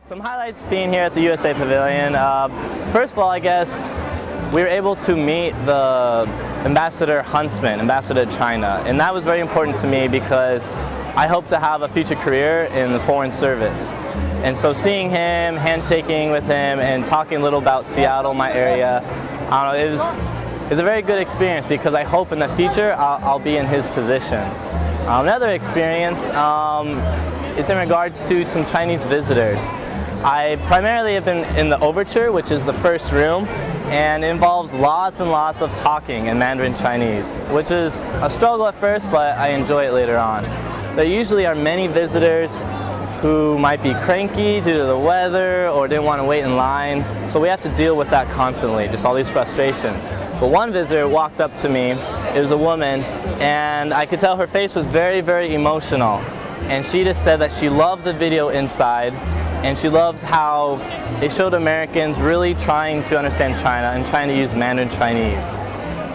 Some highlights being here at the USA Pavilion. First of all, I guess we were able to meet the Ambassador Huntsman, Ambassador to China, and that was very important to me because I hope to have a future career in the foreign service. And so seeing him, handshaking with him, and talking a little about Seattle, my area, it was a very good experience because I hope in the future I'll be in his position. Another experience is in regards to some Chinese visitors. I primarily have been in the Overture, which is the first room, and it involves lots and lots of talking in Mandarin Chinese, which is a struggle at first, but I enjoy it later on. There usually are many visitors who might be cranky due to the weather or didn't want to wait in line, so we have to deal with that constantly, just all these frustrations. But one visitor walked up to me, it was a woman, and I could tell her face was very, very emotional. And she just said that she loved the video inside, and she loved how it showed Americans really trying to understand China and trying to use Mandarin Chinese.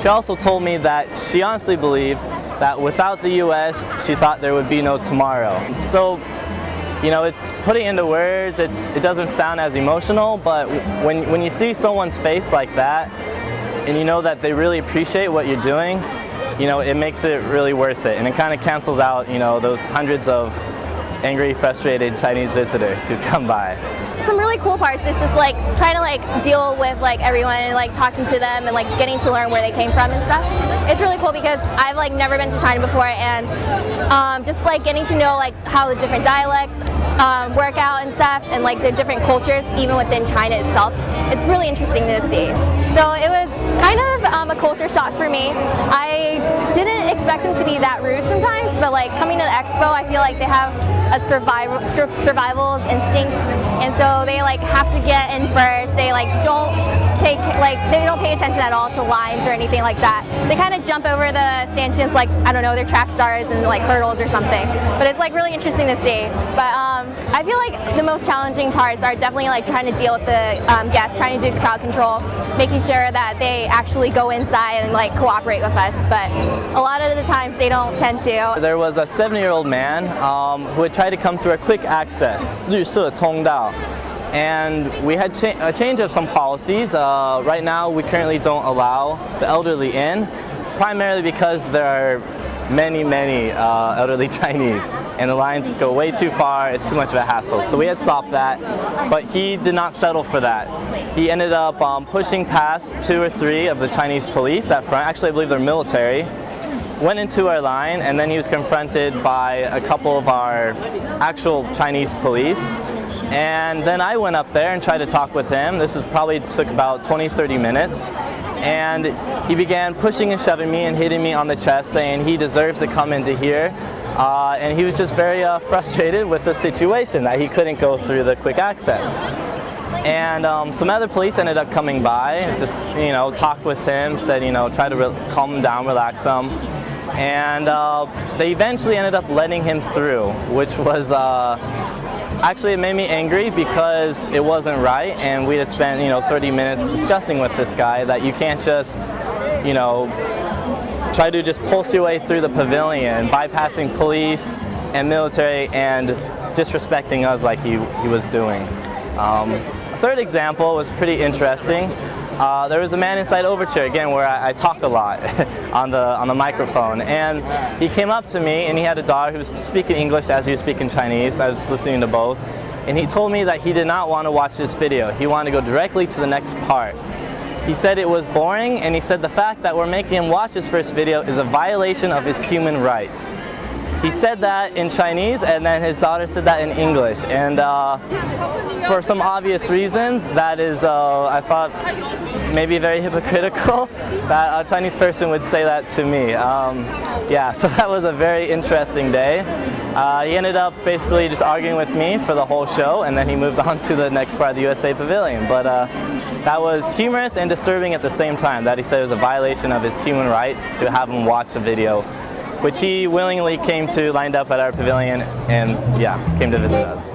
She also told me that she honestly believed that without the US, she thought there would be no tomorrow. So, you know, it's putting into words, it doesn't sound as emotional, but when you see someone's face like that, and you know that they really appreciate what you're doing, you know, it makes it really worth it. And it kind of cancels out, you know, those hundreds of angry, frustrated Chinese visitors who come by. Some really cool parts is just like trying to like deal with like everyone and like talking to them and like getting to learn where they came from and stuff. It's really cool because I've like never been to China before, and just like getting to know like how the different dialects work out and stuff, and like the different cultures even within China itself. It's really interesting to see. So it was kind of a culture shock for me. I didn't expect them to be that rude sometimes, but like coming to the Expo, I feel like they have a survival instinct, and so they like have to get in first. They like don't pay attention at all to lines or anything like that. They kind of jump over the stanchions like, I don't know, they're track stars and like hurdles or something. But it's like really interesting to see. But I feel like the most challenging parts are definitely like trying to deal with the guests, trying to do crowd control, making sure that they actually go inside and like cooperate with us. But a lot of the times they don't tend to. There was a 70-year-old man who had tried to come through a quick access, 绿色通道. And we had a change of some policies. Right now we currently don't allow the elderly in, primarily because there are many elderly Chinese, and the lines go way too far. It's too much of a hassle. So we had stopped that, but he did not settle for that. He ended up pushing past 2 or 3 of the Chinese police at front. Actually, I believe they're military. Went into our line, and then he was confronted by a couple of our actual Chinese police. And then I went up there and tried to talk with him. This probably took about 20-30 minutes. And he began pushing and shoving me and hitting me on the chest, saying he deserves to come into here. And he was just very frustrated with the situation, that he couldn't go through the quick access. And some other police ended up coming by, just, you know, talked with him, said, you know, try to calm him down, relax him. And they eventually ended up letting him through, which was actually, it made me angry because it wasn't right, and we had spent, you know, 30 minutes discussing with this guy that you can't just, you know, try to just pulse your way through the pavilion, bypassing police and military and disrespecting us like he was doing. A third example was pretty interesting. There was a man inside Overture, again, where I talk a lot on the microphone, and he came up to me, and he had a daughter who was speaking English as he was speaking Chinese. I was listening to both, and he told me that he did not want to watch this video. He wanted to go directly to the next part. He said it was boring, and he said the fact that we're making him watch his first video is a violation of his human rights. He said that in Chinese, and then his daughter said that in English. And for some obvious reasons, that is, I thought, maybe very hypocritical that a Chinese person would say that to me. Yeah, so that was a very interesting day. He ended up basically just arguing with me for the whole show, and then he moved on to the next part of the USA Pavilion. But that was humorous and disturbing at the same time, that he said it was a violation of his human rights to have him watch a video, which he willingly lined up at our pavilion, and yeah, came to visit us.